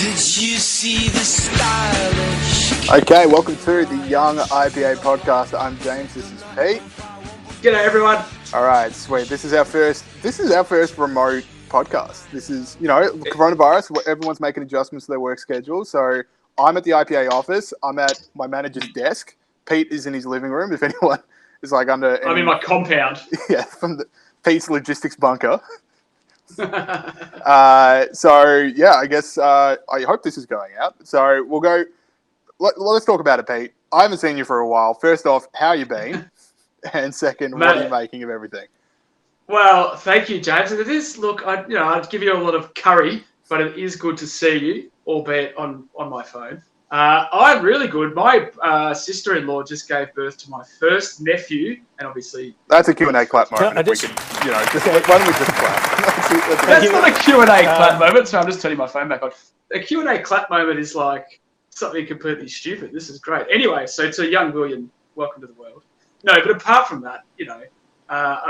Did you see the stylish? Okay, welcome to the Young IPA podcast. I'm James. This is Pete. G'day, everyone. All right, sweet. This is our first remote podcast. This is, coronavirus. Everyone's making adjustments to their work schedule. So I'm at the IPA office. I'm at my manager's desk. Pete is in his living room. If anyone is like under, I'm in my compound. Yeah, from Pete's logistics bunker. So yeah, I guess I hope this is going out. So we'll go. Let's talk about it, Pete. I haven't seen you for a while. First off, how you been? And second, what are you making of everything? Well, thank you, James. And it is. Look, I'd give you a lot of curry, but it is good to see you, albeit on my phone. I'm really good. My sister-in-law just gave birth to my first nephew, and obviously that's a Q&A clap moment. Why don't we just clap? That's not a Q&A clap moment. So I'm just turning my phone back on. A Q&A clap moment is like something completely stupid. This is great. Anyway, so to young William, welcome to the world. No, but apart from that,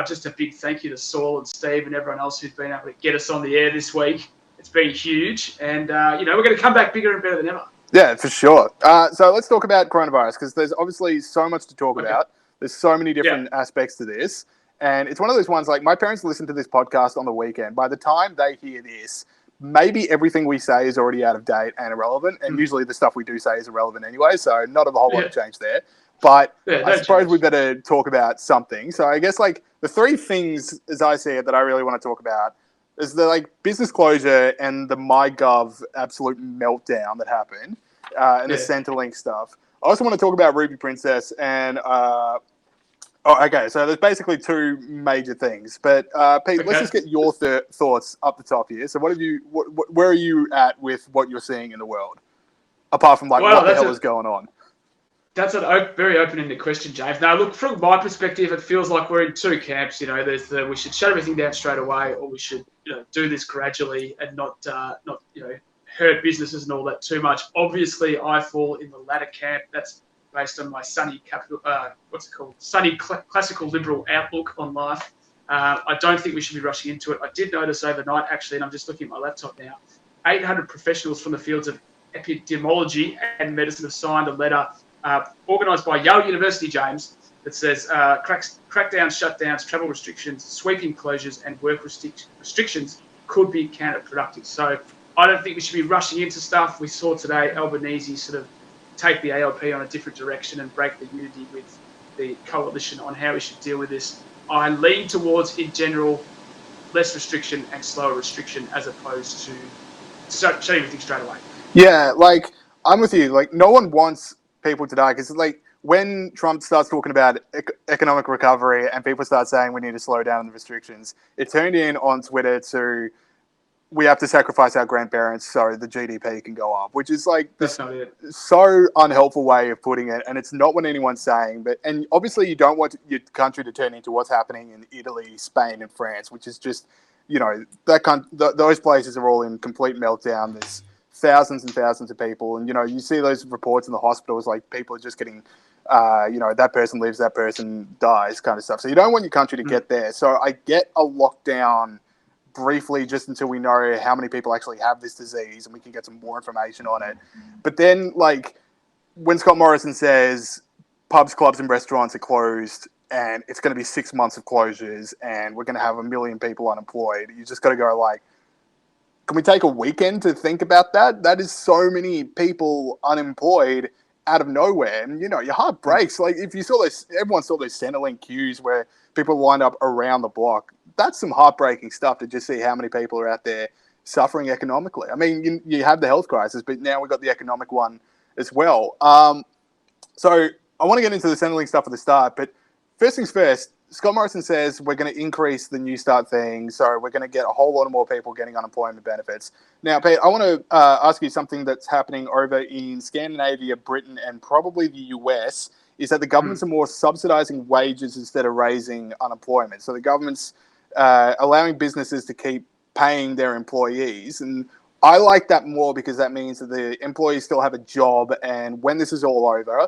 just a big thank you to Saul and Steve and everyone else who's been able to get us on the air this week. It's been huge, and we're going to come back bigger and better than ever. Yeah, for sure. So let's talk about coronavirus, because there's obviously so much to talk about. There's so many different aspects to this. And it's one of those ones, like, my parents listen to this podcast on the weekend. By the time they hear this, maybe everything we say is already out of date and irrelevant. And usually the stuff we do say is irrelevant anyway, so not a whole lot of change there. But I suppose we better talk about something. So I guess, like, the three things, as I see it, that I really want to talk about is the, like, business closure and the MyGov absolute meltdown that happened, and the Centrelink stuff. I also want to talk about Ruby Princess and okay, so there's basically two major things. But Pete, let's just get your thoughts up the top here. So where are you at with what you're seeing in the world, apart from what the hell is going on? That's a very open-ended question, James. Now, look, from my perspective, it feels like we're in two camps. There's we should shut everything down straight away, or we should do this gradually and not hurt businesses and all that too much. Obviously, I fall in the latter camp. That's based on my sunny classical liberal outlook on life. I don't think we should be rushing into it. I did notice overnight, actually, and I'm just looking at my laptop now, 800 professionals from the fields of epidemiology and medicine have signed a letter organised by Yale University, James, that says crackdowns, shutdowns, travel restrictions, sweeping closures, and work restrictions could be counterproductive. So I don't think we should be rushing into stuff. We saw today Albanese sort of take the ALP on a different direction and break the unity with the coalition on how we should deal with this. I lean towards, in general, less restriction and slower restriction as opposed to shutting everything straight away. Yeah, like, I'm with you. Like, no one wants people to die, because, like, when Trump starts talking about economic recovery and people start saying we need to slow down the restrictions, it turned in on Twitter to we have to sacrifice our grandparents so the GDP can go up, which is like this so unhelpful way of putting it. And it's not what anyone's saying. And obviously you don't want your country to turn into what's happening in Italy, Spain, and France, which is just, those places are all in complete meltdown. There's thousands and thousands of people. And, you see those reports in the hospitals, like people are just getting, that person lives, that person dies kind of stuff. So you don't want your country to get there. So I get a lockdown briefly just until we know how many people actually have this disease and we can get some more information on it. But then, like, when Scott Morrison says pubs, clubs and restaurants are closed and it's going to be 6 months of closures and we're going to have 1 million people unemployed, you just got to go, like, can we take a weekend to think about that? That is so many people unemployed out of nowhere. And, your heart breaks. Like, if you saw everyone saw those Centrelink queues where people lined up around the block. That's some heartbreaking stuff to just see how many people are out there suffering economically. I mean, you have the health crisis, but now we've got the economic one as well. So I want to get into the Centrelink stuff at the start, but first things first, Scott Morrison says we're going to increase the New Start thing, so we're going to get a whole lot of more people getting unemployment benefits. Now, Pete, I want to ask you something that's happening over in Scandinavia, Britain, and probably the US, is that the governments are more subsidizing wages instead of raising unemployment. So the government's allowing businesses to keep paying their employees. And I like that more because that means that the employees still have a job, and when this is all over,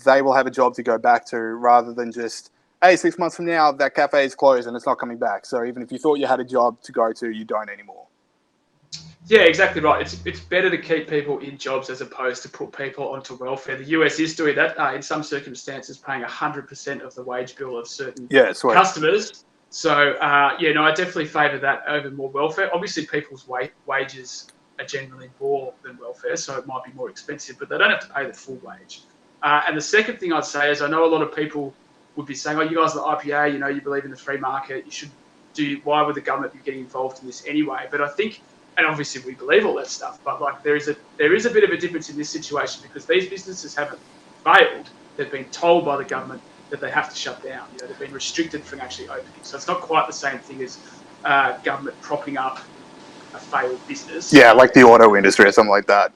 they will have a job to go back to, rather than just, hey, 6 months from now, that cafe is closed and it's not coming back. So even if you thought you had a job to go to, you don't anymore. Yeah, exactly right. It's better to keep people in jobs as opposed to put people onto welfare. The US is doing that in some circumstances, paying 100% of the wage bill of certain Yeah, sweet. customers. So I definitely favour that over more welfare. Obviously, people's wages are generally more than welfare, so it might be more expensive, but they don't have to pay the full wage. And the second thing I'd say is I know a lot of people would be saying, "Oh, you guys are the IPA, you believe in the free market. You should do. Why would the government be getting involved in this anyway?" But I think, and obviously we believe all that stuff, but like there is a bit of a difference in this situation because these businesses haven't failed. They've been told by the government that they have to shut down. They've been restricted from actually opening. So it's not quite the same thing as government propping up a failed business. Yeah, like the auto industry or something like that.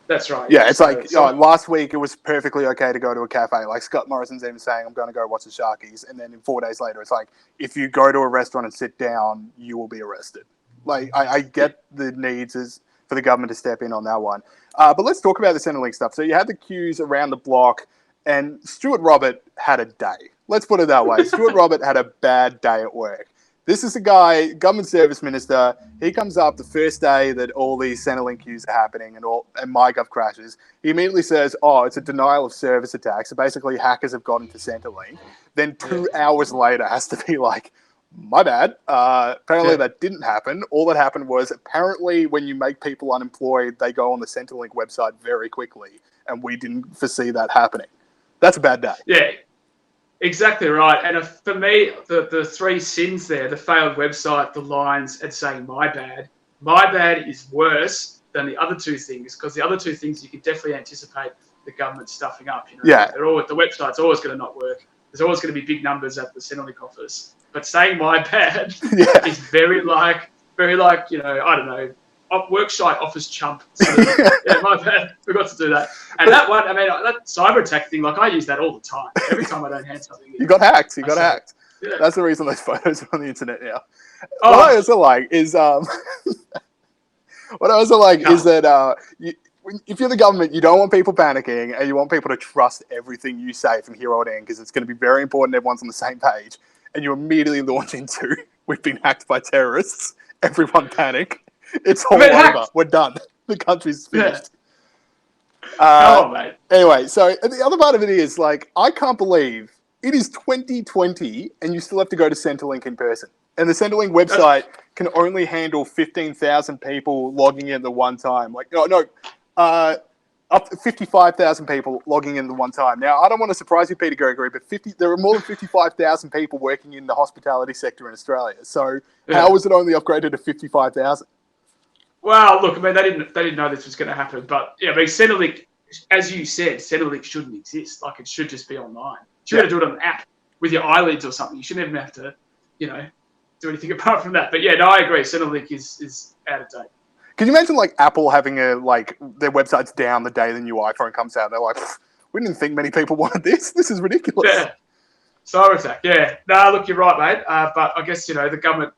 That's right. Yeah, it's last week it was perfectly okay to go to a cafe. Like Scott Morrison's even saying, I'm going to go watch the Sharkies. And then 4 days later, it's like, if you go to a restaurant and sit down, you will be arrested. Like, I get the needs for the government to step in on that one. But let's talk about the Centrelink stuff. So you had the queues around the block, and Stuart Robert had a day. Let's put it that way. Stuart Robert had a bad day at work. This is a guy, government service minister. He comes up the first day that all these Centrelink queues are happening and MyGov crashes. He immediately says, "Oh, it's a denial of service attack." So basically, hackers have got into Centrelink. Then 2 hours later, has to be like, "My bad. Apparently that didn't happen. All that happened was apparently when you make people unemployed, they go on the Centrelink website very quickly, and we didn't foresee that happening." That's a bad day. Yeah. Exactly right. And for me, the three sins there, the failed website, the lines, and saying my bad is worse than the other two things, because the other two things you can definitely anticipate the government stuffing up. Yeah. The website's always going to not work. There's always going to be big numbers at the Centrelink office. But saying my bad is very like, I don't know, worksite office chump. Sort of, yeah, my bad. Forgot to do that. And that one, that cyber attack thing, like I use that all the time. Every time I don't hand something in. You got hacked. Hacked. Yeah. That's the reason those photos are on the internet now. What I also like is that if you're the government, you don't want people panicking, and you want people to trust everything you say from here on in, because it's going to be very important everyone's on the same page. And you immediately launch into, "We've been hacked by terrorists. Everyone panic. It's all over. Hacked. We're done. The country's finished." Come on, mate. Anyway, so the other part of it is, like, I can't believe it is 2020 and you still have to go to Centrelink in person. And the Centrelink website can only handle 15,000 people logging in at the one time. Like, up to 55,000 people logging in at the one time. Now, I don't want to surprise you, Peter Gregory, but there are more than 55,000 people working in the hospitality sector in Australia. So how was it only upgraded to 55,000? Well, look, they didn't know this was going to happen, but Centrelink, as you said, Centrelink shouldn't exist. Like, it should just be online. You should do it on an app with your eyelids or something. You shouldn't even have to, do anything apart from that. But I agree. Centrelink is out of date. Can you imagine Apple having their website's down the day the new iPhone comes out? They're like, "We didn't think many people wanted this. This is ridiculous." Yeah, cyber attack. Yeah, no, look, you're right, mate. But I guess the government,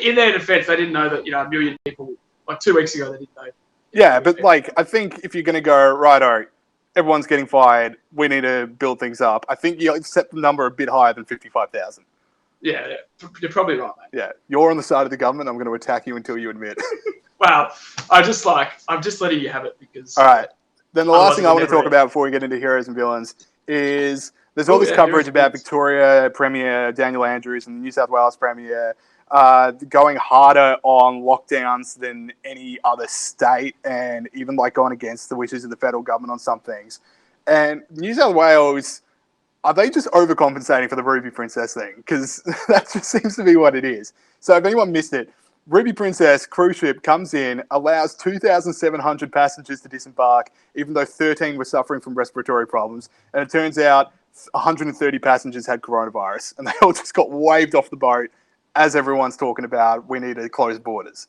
in their defence, they didn't know that a million people. Like 2 weeks ago, they didn't know. Yeah, but I think if you're going to go, righto, everyone's getting fired, we need to build things up, I think you set the number a bit higher than 55,000. Yeah, you're probably right, mate. Yeah, you're on the side of the government. I'm going to attack you until you admit. Well, I'm just letting you have it because. All right. Then the last thing I want to talk about before we get into heroes and villains is there's all this coverage about Victoria Premier Daniel Andrews and the New South Wales Premier going harder on lockdowns than any other state, and even going against the wishes of the federal government on some things. And New South Wales, are they just overcompensating for the Ruby Princess thing? Because that just seems to be what it is. So if anyone missed it, Ruby Princess cruise ship comes in, allows 2,700 passengers to disembark, even though 13 were suffering from respiratory problems. And it turns out 130 passengers had coronavirus, and they all just got waved off the boat. As everyone's talking about, we need to close borders.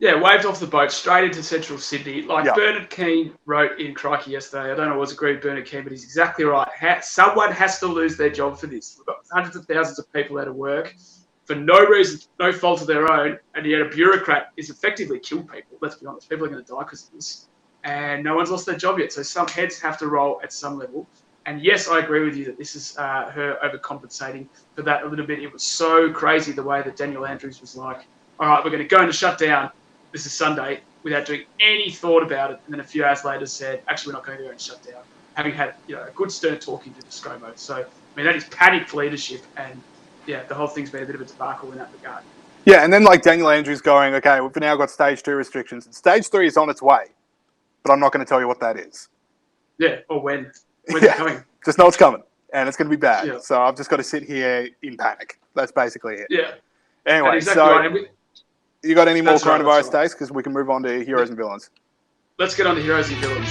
Yeah, waved off the boat straight into central Sydney. Bernard Keane wrote in Crikey yesterday. I don't always agree with Bernard Keane, but he's exactly right. Someone has to lose their job for this. We've got hundreds of thousands of people out of work for no reason, no fault of their own, and yet a bureaucrat is effectively killed people. Let's be honest. People are going to die because of this. And no one's lost their job yet. So some heads have to roll at some level. And yes, I agree with you that this is her overcompensating for that a little bit. It was so crazy the way that Daniel Andrews was like, all right, we're going to go into shutdown. this is Sunday, without doing any thought about it, and then a few hours later said, actually, we're not going to go and shut down, having had a good stern talking to the ScoMo. So, I mean, that is panicked leadership, and yeah, the whole thing's been a bit of a debacle in that regard. Yeah, and then like Daniel Andrews going, okay, we've now got stage 2 restrictions, and stage 3 is on its way, but I'm not going to tell you what that is. Yeah, or when. When's it coming? Just know it's coming, and it's going to be bad. Yeah. So I've just got to sit here in panic. That's basically it. Yeah. Anyway, exactly so right. you got any more That's right, coronavirus takes? Because we can move on to heroes and villains. Let's get on to heroes and villains.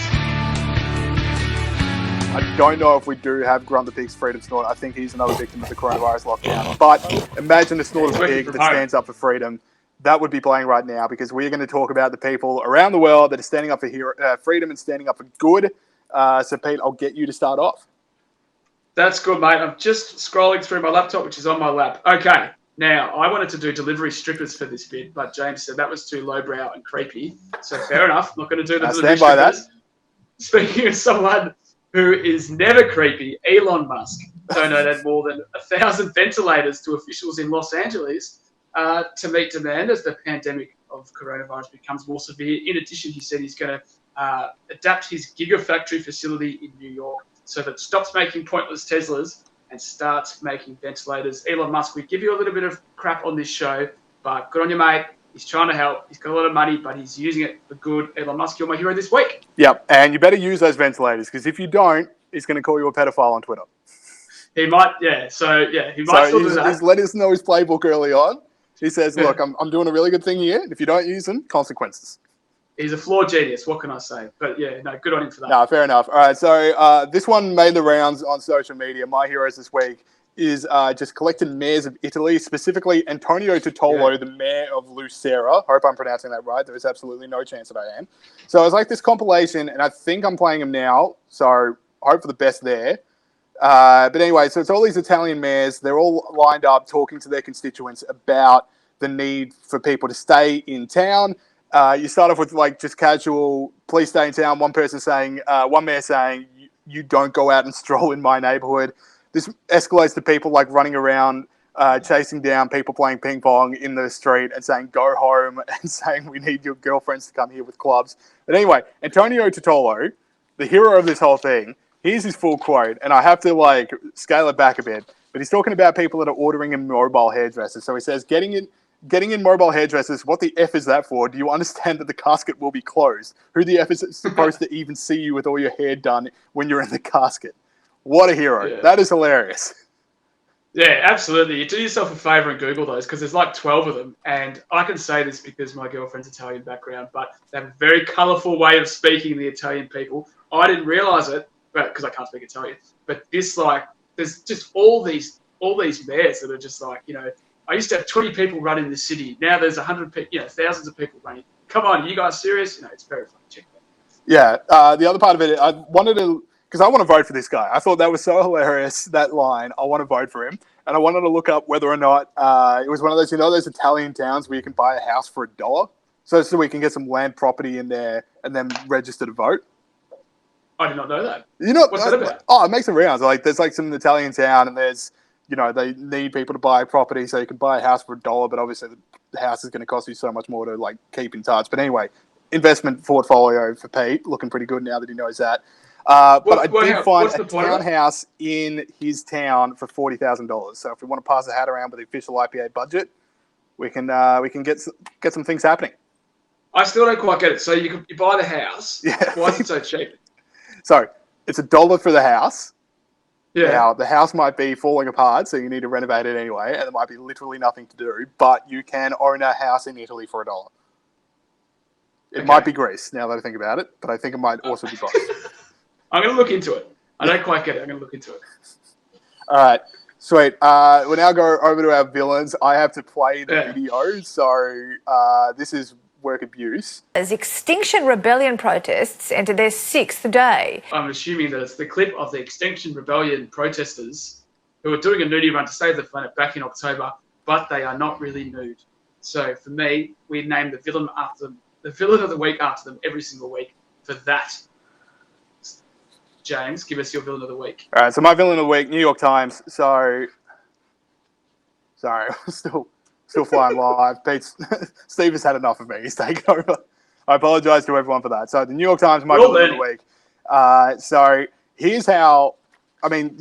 I don't know if we do have Grunt the Pig's freedom snort. I think he's another victim of the coronavirus lockdown. But imagine a snort of a pig that stands up for freedom. That would be playing right now, because we're going to talk about the people around the world that are standing up for freedom and standing up for good. So, Pete, I'll get you to start off. That's good, mate. I'm just scrolling through my laptop, which is on my lap. Okay. Now, I wanted to do delivery strippers for this bit, but James said that was too lowbrow and creepy. So fair enough. I'm not going to do the delivery strippers. That. Speaking of someone who is never creepy, Elon Musk donated more than 1,000 ventilators to officials in Los Angeles to meet demand as the pandemic of coronavirus becomes more severe. In addition, he said he's going to adapt his Gigafactory facility in New York so that it stops making pointless Teslas and starts making ventilators. Elon Musk, we give you a little bit of crap on this show, but good on you, mate. He's trying to help. He's got a lot of money, but he's using it for good. Elon Musk, you're my hero this week. Yep, and you better use those ventilators, because if you don't, he's going to call you a pedophile on Twitter. He might, yeah. So, yeah, he might still do that. He's let us know his playbook early on. He says, look, I'm doing a really good thing here. If you don't use them, consequences. He's a flawed genius. What can I say? But, yeah, no, good on him for that. No, fair enough. All right, so this one made the rounds on social media. My heroes this week is just collected mayors of Italy, specifically Antonio Totolo, the mayor of Lucera. Hope I'm pronouncing that right. There is absolutely no chance that I am. So it was like this compilation, and I think I'm playing him now, so hope for the best there. But anyway, so it's all these Italian mayors. They're all lined up talking to their constituents about the need for people to stay in town. You start off with like just casual, please stay in town. One mayor saying, you don't go out and stroll in my neighborhood. This escalates to people like running around, chasing down people playing ping pong in the street and saying, go home, and saying, we need your girlfriends to come here with clubs. But anyway, Antonio Totolo, the hero of this whole thing, here's his full quote, and I have to like scale it back a bit, but he's talking about people that are ordering in mobile hairdressers. So he says, getting in mobile hairdressers, what the F is that for? Do you understand that the casket will be closed? Who the F is supposed to even see you with all your hair done when you're in the casket? What a hero. Yeah. That is hilarious. Yeah, absolutely. You do yourself a favour and Google those, because there's like 12 of them. And I can say this because my girlfriend's Italian background, but they have a very colourful way of speaking, the Italian people. I didn't realise it, because I can't speak Italian. But this, like, there's just all these mayors that are just like, I used to have 20 people running the city. Now there's 100 people, thousands of people running. Come on, are you guys serious? It's very fun. Check that. Yeah. The other part of it, I wanted to, because I want to vote for this guy. I thought that was so hilarious, that line. I want to vote for him. And I wanted to look up whether or not it was one of those, those Italian towns where you can buy a house for $1. So we can get some land property in there and then register to vote. I did not know that. What's that about? Oh, it makes the rounds. Like, there's like some Italian town, and there's, they need people to buy property, so you can buy a house for $1, but obviously the house is going to cost you so much more to like keep in touch. But anyway, investment portfolio for Pete, looking pretty good now that he knows that. But I did find a townhouse in his town for $40,000. So if we want to pass the hat around with the official IPA budget, we can get some things happening. I still don't quite get it. So you buy the house. Yeah. Why is it so cheap? So it's $1 for the house. Yeah. Now, the house might be falling apart, so you need to renovate it anyway, and there might be literally nothing to do, but you can own a house in Italy for $1. It might be Greece, now that I think about it, but I think it might also be both. I'm going to look into it. I don't quite get it. I'm going to look into it. All right. Sweet. We'll now go over to our villains. I have to play the video, so this is work abuse. As Extinction Rebellion protests enter their 6th day. I'm assuming that it's the clip of the Extinction Rebellion protesters who are doing a nudie run to save the planet back in October, but they are not really nude. So for me, we name the villain after them, the villain of the week after them every single week for that. James, give us your villain of the week. All right, so my villain of the week, New York Times. So, sorry, I'm still still flying live. Steve has had enough of me. He's taken over. I apologize to everyone for that. So the New York Times, my villain of the week. So here's how. I mean,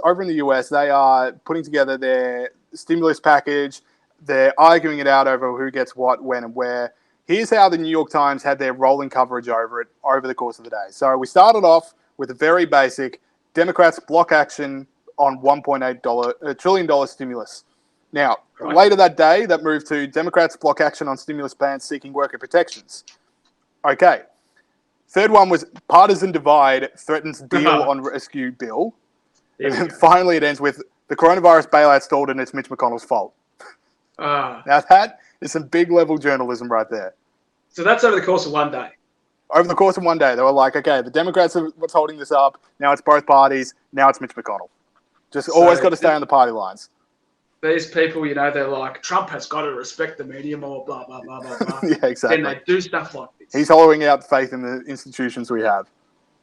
over in the US, they are putting together their stimulus package. They're arguing it out over who gets what, when, and where. Here's how the New York Times had their rolling coverage over it over the course of the day. So we started off with a very basic Democrats block action on $1.8 trillion stimulus. Now, later that day, that moved to Democrats block action on stimulus plans seeking worker protections. Okay. Third one was partisan divide threatens deal on rescue bill. And then finally it ends with the coronavirus bailout stalled and it's Mitch McConnell's fault. Now that is some big level journalism right there. So that's over the course of one day. Over the course of one day, they were like, okay, the Democrats are what's holding this up. Now it's both parties. Now it's Mitch McConnell. Just always got to stay on the party lines. These people, they're like, Trump has got to respect the media more, blah, blah, blah, blah, blah. Yeah, exactly. And they do stuff like this. He's hollowing out faith in the institutions we have.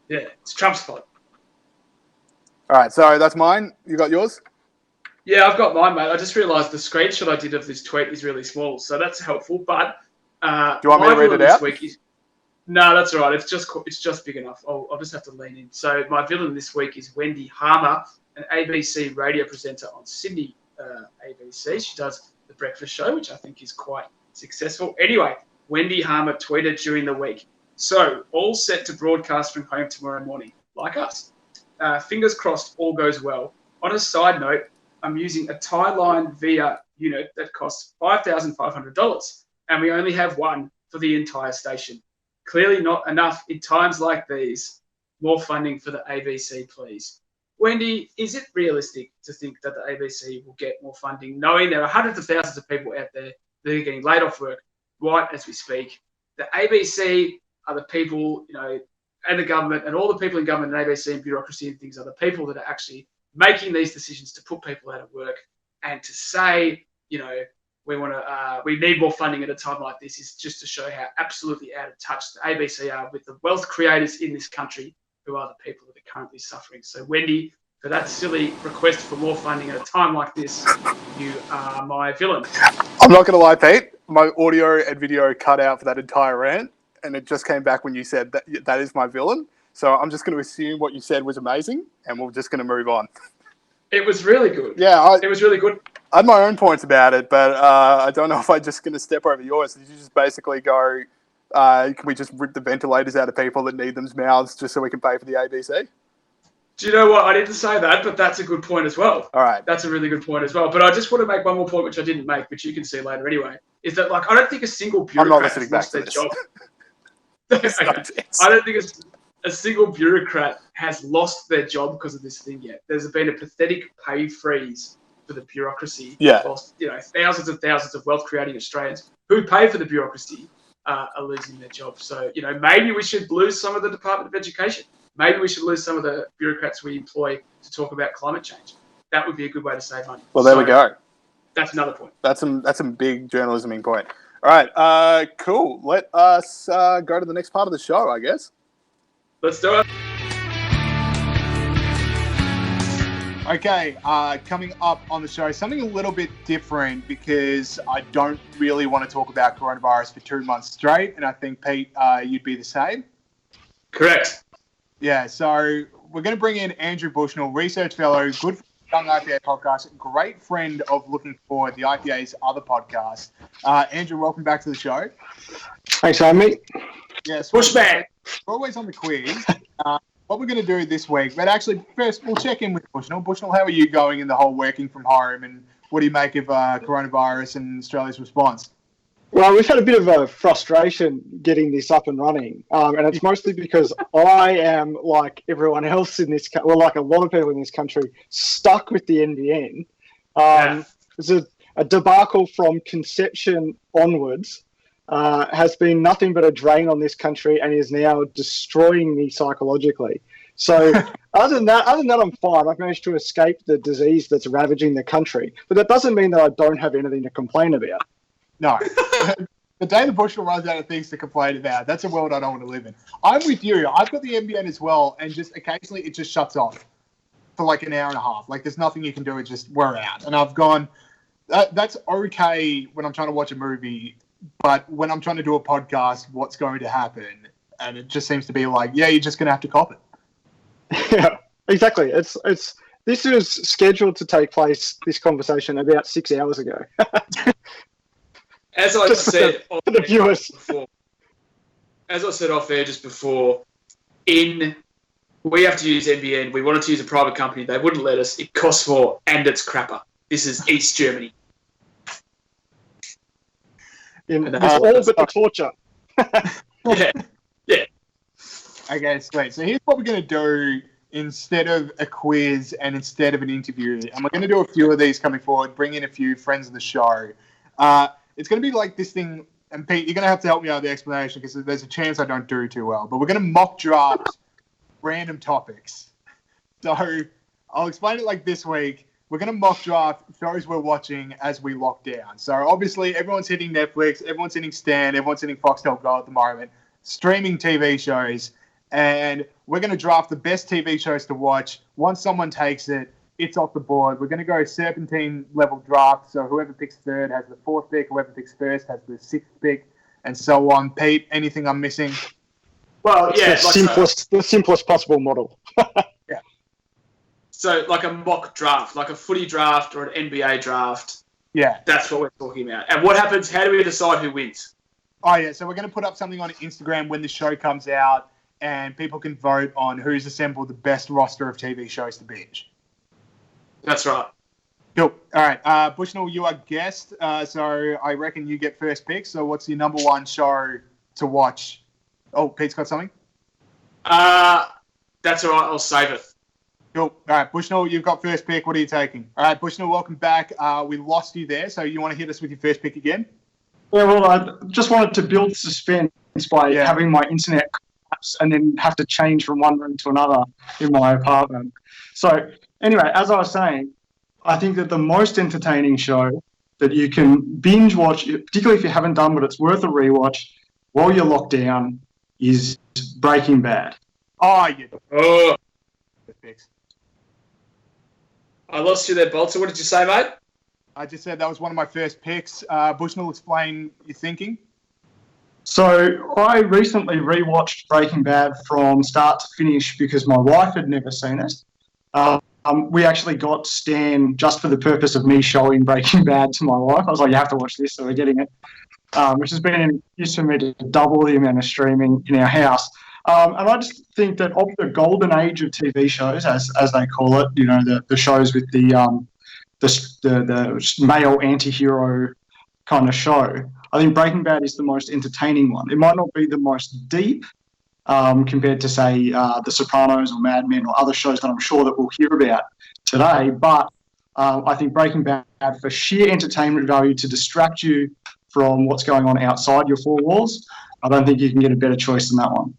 Yeah, it's Trump's fault. All right, so that's mine. You got yours? Yeah, I've got mine, mate. I just realised the screenshot I did of this tweet is really small, so that's helpful. But do you want me to read it out? No, that's all right. It's just big enough. I'll just have to lean in. So my villain this week is Wendy Harmer, an ABC radio presenter on Sydney ABC. She does the breakfast show, which I think is quite successful. Anyway, Wendy Harmer tweeted during the week. So all set to broadcast from home tomorrow morning, like us. Fingers crossed, all goes well. On a side note, I'm using a tie line via unit that costs $5,500, and we only have one for the entire station. Clearly not enough in times like these. More funding for the ABC, please. Wendy, is it realistic to think that the ABC will get more funding, knowing there are hundreds of thousands of people out there that are getting laid off work right as we speak? The ABC are the people, and the government, and all the people in government and ABC and bureaucracy and things are the people that are actually making these decisions to put people out of work. And to say, we need more funding at a time like this is just to show how absolutely out of touch the ABC are with the wealth creators in this country, who are the people that are currently suffering. So, Wendy, for that silly request for more funding at a time like this, you are my villain. I'm not going to lie, Pete. My audio and video cut out for that entire rant, and it just came back when you said that is my villain. So I'm just going to assume what you said was amazing, and we're just going to move on. It was really good. Yeah. It was really good. I had my own points about it, but I don't know if I'm just going to step over yours. Did you just basically go, can we just rip the ventilators out of people that need them's mouths just so we can pay for the ABC? Do you know what? I didn't say that, but that's a good point as well. All right. That's a really good point as well. But I just want to make one more point, which I didn't make, which you can see later anyway, is that, I don't think a single bureaucrat has lost their job. Okay. I don't think a single bureaucrat has lost their job because of this thing yet. There's been a pathetic pay freeze for the bureaucracy. Yeah. Whilst, thousands and thousands of wealth-creating Australians who pay for the bureaucracy are losing their jobs. So, maybe we should lose some of the Department of Education. Maybe we should lose some of the bureaucrats we employ to talk about climate change. That would be a good way to save money. Well, there we go. That's another point. That's some big journalisming point. All right, cool. Let us go to the next part of the show, I guess. Let's do it. Okay, coming up on the show, something a little bit different because I don't really want to talk about coronavirus for 2 months straight, and I think, Pete, you'd be the same. Correct. Yeah, so we're going to bring in Andrew Bushnell, research fellow, good for the Young IPA podcast, great friend of Looking Forward, the IPA's other podcast. Andrew, welcome back to the show. Thanks, mate. Yes, Bushman. We're always on the quiz. What we're going to do this week, but actually first we'll check in with Bushnell. Bushnell, how are you going in the whole working from home, and what do you make of coronavirus and Australia's response? Well, we've had a bit of a frustration getting this up and running, and it's mostly because I am, like everyone else in this, like a lot of people in this country, stuck with the NBN. It's a debacle from conception onwards. Has been nothing but a drain on this country and is now destroying me psychologically. So other than that, I'm fine. I've managed to escape the disease that's ravaging the country, but that doesn't mean that I don't have anything to complain about. No. The day the Bushnell runs out of things to complain about, that's a world I don't want to live in. I'm with you. I've got the NBN as well, and just occasionally it just shuts off for like an hour and a half. Like there's nothing you can do. It's just, we're out. And I've gone, that's okay when I'm trying to watch a movie, but when I'm trying to do a podcast, what's going to happen? And it just seems to be like, yeah, you're just going to have to cop it. Yeah, exactly. It's this was scheduled to take place, this conversation, about 6 hours ago. As I Just said, for the viewers. As I said off air just before, we have to use NBN. We wanted to use a private company. They wouldn't let us. It costs more, and it's crapper. This is East Germany. It's all but the torture. Yeah. Okay, sweet. So here's what we're going to do instead of a quiz and instead of an interview. And we're going to do a few of these coming forward, bring in a few friends of the show. It's going to be like this thing, and Pete, you're going to have to help me out with the explanation because there's a chance I don't do too well. But we're going to mock draft random topics. So I'll explain it like this week. We're going to mock draft shows we're watching as we lock down. So obviously everyone's hitting Netflix, everyone's hitting Stan, everyone's hitting Foxtel Go at the moment, streaming TV shows. And we're going to draft the best TV shows to watch. Once someone takes it, it's off the board. We're going to go serpentine level draft. So whoever picks third has the fourth pick. Whoever picks first has the sixth pick, and so on. Pete, anything I'm missing? Well, yeah. The simplest possible model. Yeah. So like a mock draft, like a footy draft or an NBA draft. Yeah. That's what we're talking about. And what happens? How do we decide who wins? Oh, yeah. So we're going to put up something on Instagram when the show comes out, and people can vote on who's assembled the best roster of TV shows to binge. That's right. Cool. All right. Bushnell, you are guest, so I reckon you get first pick. So what's your number one show to watch? Oh, Pete's got something? That's all right. I'll save it. Cool. All right, Bushnell, you've got first pick. What are you taking? All right, Bushnell, welcome back. We lost you there, so you want to hit us with your first pick again? Yeah, well, I just wanted to build suspense by having my internet collapse and then have to change from one room to another in my apartment. So anyway, as I was saying, I think that the most entertaining show that you can binge watch, particularly if you haven't done but it's worth a rewatch while you're locked down, is Breaking Bad. Oh, yeah. Oh. Picks. I lost you there, Bolter. What did you say, mate? I just said that was one of my first picks. Bushnell, explain your thinking. So I recently rewatched Breaking Bad from start to finish because my wife had never seen it. We actually got Stan just for the purpose of me showing Breaking Bad to my wife. I was like, you have to watch this, so we're getting it, which has been an excuse for me to double the amount of streaming in our house. And I just think that of the golden age of TV shows, as they call it, you know, the shows with the male anti-hero kind of show, I think Breaking Bad is the most entertaining one. It might not be the most deep compared to, say, The Sopranos or Mad Men or other shows that I'm sure that we'll hear about today, but I think Breaking Bad, for sheer entertainment value to distract you from what's going on outside your four walls, I don't think you can get a better choice than that one.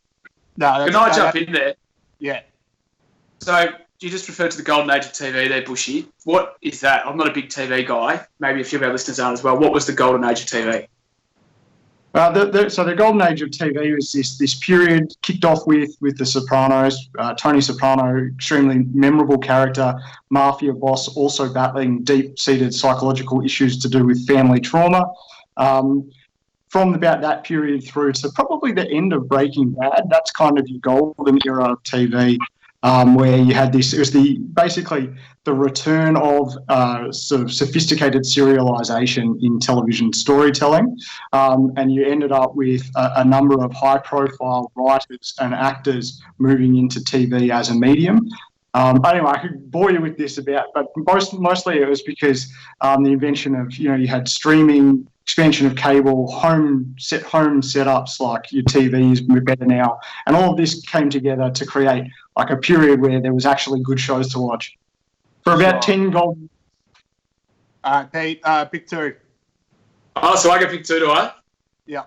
No, Can I jump in there? Yeah. So you just referred to the golden age of TV there, Bushy. What is that? I'm not a big TV guy. Maybe a few of our listeners aren't as well. What was the golden age of TV? So the golden age of TV was this period kicked off with The Sopranos. Tony Soprano, extremely memorable character, mafia boss, also battling deep-seated psychological issues to do with family trauma. From about that period through to probably the end of Breaking Bad, that's kind of your golden era of TV, where you had this. It was basically the return of sort of sophisticated serialization in television storytelling, and you ended up with a number of high-profile writers and actors moving into TV as a medium. Anyway, I could bore you with this but mostly it was because the invention of, you had streaming, expansion of cable, home setups like your TVs are better now, and all of this came together to create like a period where there was actually good shows to watch. For about 10 golden. Pete, pick two. Oh, so I get pick two, do I? Yeah.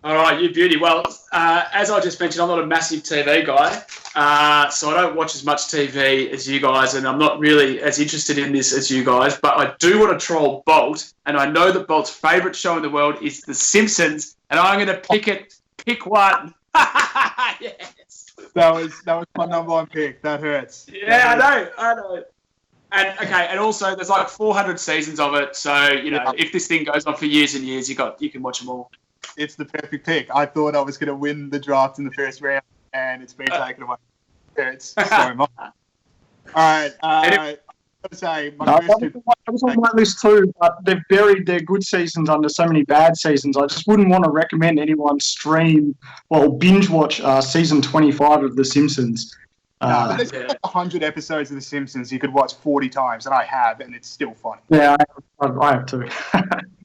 All right, you beauty. Well, as I just mentioned, I'm not a massive TV guy, so I don't watch as much TV as you guys, and I'm not really as interested in this as you guys, but I do want to troll Bolt, and I know that Bolt's favourite show in the world is The Simpsons, and I'm going to pick one. Yes. That was my number one pick. That hurts. Yeah, I know. And also there's like 400 seasons of it, so if this thing goes on for years and years, you can watch them all. It's the perfect pick. I thought I was going to win the draft in the first round, and it's been taken away. It's so much. All right. I gotta say, I was on my list too, but they've buried their good seasons under so many bad seasons. I just wouldn't want to recommend anyone binge watch season 25 of The Simpsons. But there's like 100 episodes of The Simpsons you could watch 40 times, and I have, and it's still funny. Yeah, I have too.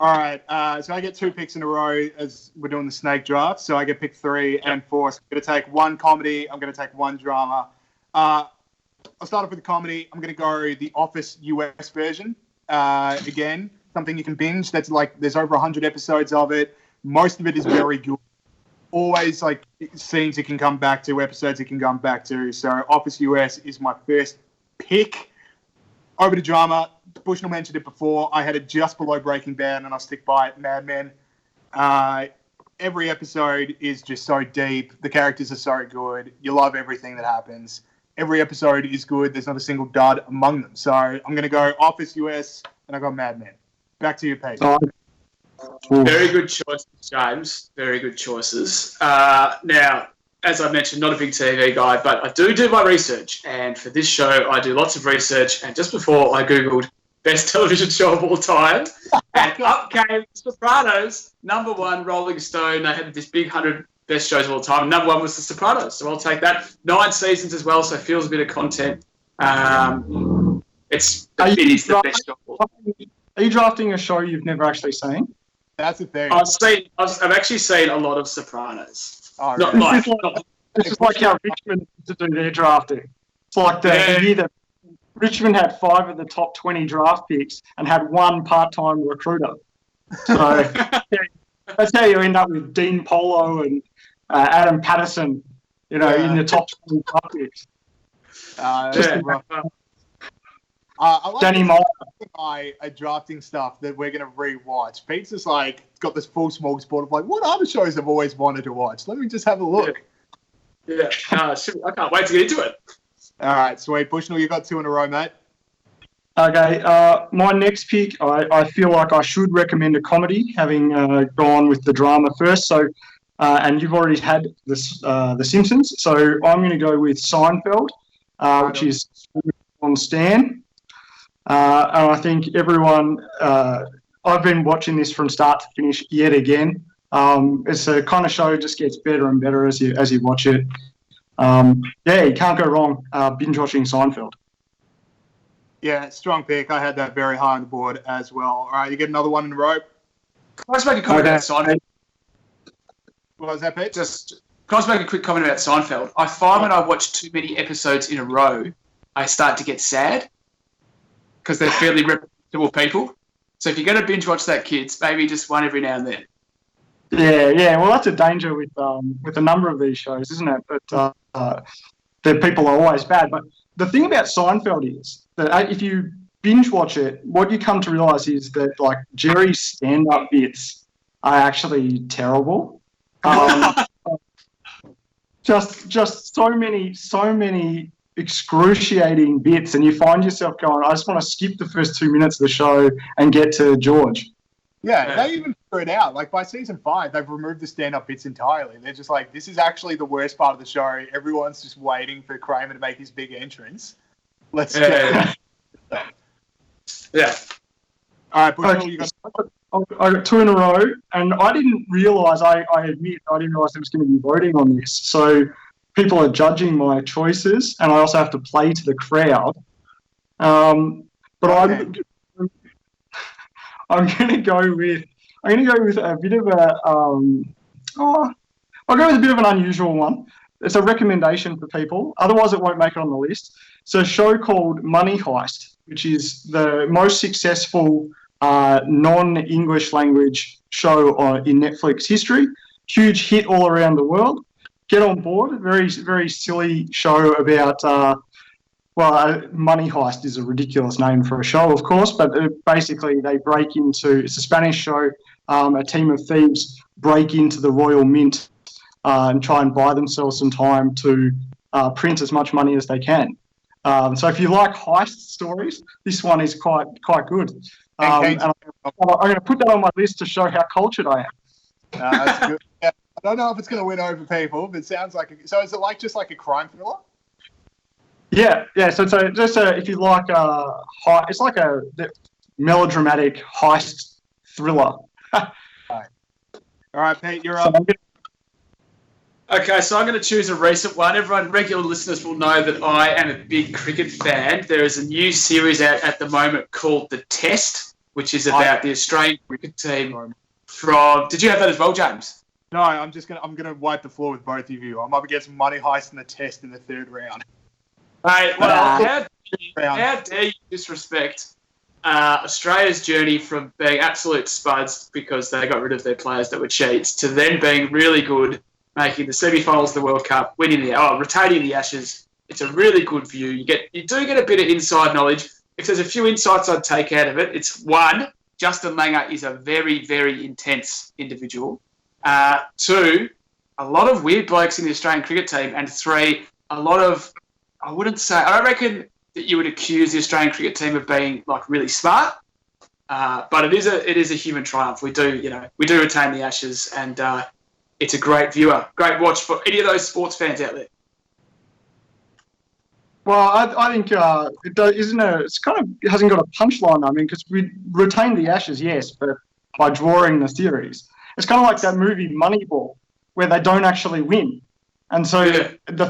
All right, so I get 2 picks in a row as we're doing the snake draft. So I get pick 3 and 4. So I'm going to take 1 comedy. I'm going to take 1 drama. I'll start off with the comedy. I'm going to go the Office US version. Again, something you can binge. That's like there's over 100 episodes of it. Most of it is very good. Always like scenes you can come back to, episodes you can come back to. So Office US is my first pick. Over to drama. Bushnell mentioned it before. I had it just below Breaking Bad, and I'll stick by it. Mad Men. Every episode is just so deep. The characters are so good. You love everything that happens. Every episode is good. There's not a single dud among them. So I'm going to go Office US, and I got Mad Men. Back to you, Pete. Very good choices, James. Very good choices. Now, as I mentioned, not a big TV guy, but I do my research. And for this show, I do lots of research. And just before I Googled best television show of all time, and up came Sopranos, number 1, Rolling Stone. They had this big 100 best shows of all time. And number 1 was The Sopranos. So I'll take that. 9 seasons as well, so it feels a bit of content. It is the best show of all time. Are you drafting a show you've never actually seen? That's the thing. I've actually seen a lot of Sopranos. Oh, This is like how Richmond to do their drafting. It's like the year that Richmond had 5 of the top 20 draft picks and had 1 part-time recruiter. So that's how you end up with Dean Polo and Adam Patterson, in the top 20 draft picks. I like Danny Moore. Drafting stuff that we're going to rewatch. Pete's just like got this full smorgasbord of like, what other shows I've always wanted to watch? Let me just have a look. Yeah. I can't wait to get into it. All right, sweet. Bushnell, you got 2 in a row, mate. Okay, my next pick, I feel like I should recommend a comedy, having gone with the drama first. So, and you've already had this, The Simpsons, so I'm going to go with Seinfeld, which is on Stan. And I think everyone, I've been watching this from start to finish yet again. It's a kind of show, just gets better and better as you watch it. You can't go wrong binge watching Seinfeld. Yeah, strong pick. I had that very high on the board as well. All right, you get another 1 in a row. Can I just make a comment about Seinfeld? What was that, Pete? Can I just make a quick comment about Seinfeld? I find when I watch too many episodes in a row, I start to get sad because they're fairly reputable people. So if you're going to binge watch that, kids, maybe just one every now and then. Yeah. Well, that's a danger with a number of these shows, isn't it? But the people are always bad. But the thing about Seinfeld is that if you binge watch it, what you come to realise is that like Jerry's stand-up bits are actually terrible. Just so many excruciating bits, and you find yourself going, I just want to skip the first 2 minutes of the show and get to George. Yeah, they even figured it out. Like by season 5, they've removed the stand-up bits entirely. They're just like, this is actually the worst part of the show. Everyone's just waiting for Kramer to make his big entrance. Let's get it. Yeah. All right, Bushnell, you got. I got 2 in a row, and I didn't realise. I admit, I didn't realise there was going to be voting on this. So people are judging my choices, and I also have to play to the crowd. But I'm going to go with a bit of a I'll go with a bit of an unusual one. It's a recommendation for people. Otherwise, it won't make it on the list. It's a show called Money Heist, which is the most successful non-English language show in Netflix history. Huge hit all around the world. Get on board. Very, very silly show about Money Heist is a ridiculous name for a show, of course, but basically they break into, it's a Spanish show, a team of thieves break into the Royal Mint and try and buy themselves some time to print as much money as they can. So if you like heist stories, this one is quite good. And and I'm going to put that on my list to show how cultured I am. That's good. Yeah. I don't know if it's going to win over people, but it sounds like. So is it just like a crime thriller? Yeah. So just if you like it's like a melodramatic heist thriller. All right, Pete, you're So up. Okay, so I'm going to choose a recent one. Everyone, regular listeners will know that I am a big cricket fan. There is a new series out at the moment called The Test, which is about the Australian cricket team from... Did you have that as well, James? No, I'm gonna wipe the floor with both of you. I'm up against Money Heist in The Test in the third round. Hey, well, how dare you disrespect Australia's journey from being absolute spuds because they got rid of their players that were cheats to then being really good, making the semi-finals of the World Cup, retaining the Ashes. It's a really good view. You do get a bit of inside knowledge. If there's a few insights I'd take out of it, it's one, Justin Langer is a very, very intense individual. Two, a lot of weird blokes in the Australian cricket team. And three, a lot of, I don't reckon that you would accuse the Australian cricket team of being like really smart. But it is a human triumph. We do retain the Ashes, and it's a great great watch for any of those sports fans out there. Well, I think it hasn't got a punchline. I mean, because we retained the Ashes, yes, but by drawing the series. It's kind of like that movie Moneyball, where they don't actually win. And so the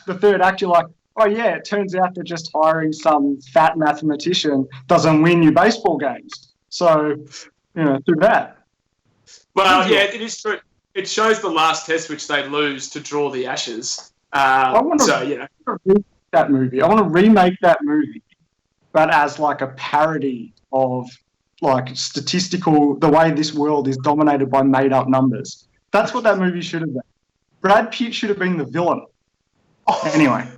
third act, you're like, oh yeah, it turns out that just hiring some fat mathematician doesn't win you baseball games. So, through that. Well, yeah, it is true. It shows the last test which they lose to draw the Ashes. I want to remake that movie. I want to remake that movie, but as like a parody of like the way this world is dominated by made-up numbers. That's what that movie should have been. Brad Pitt should have been the villain. Anyway.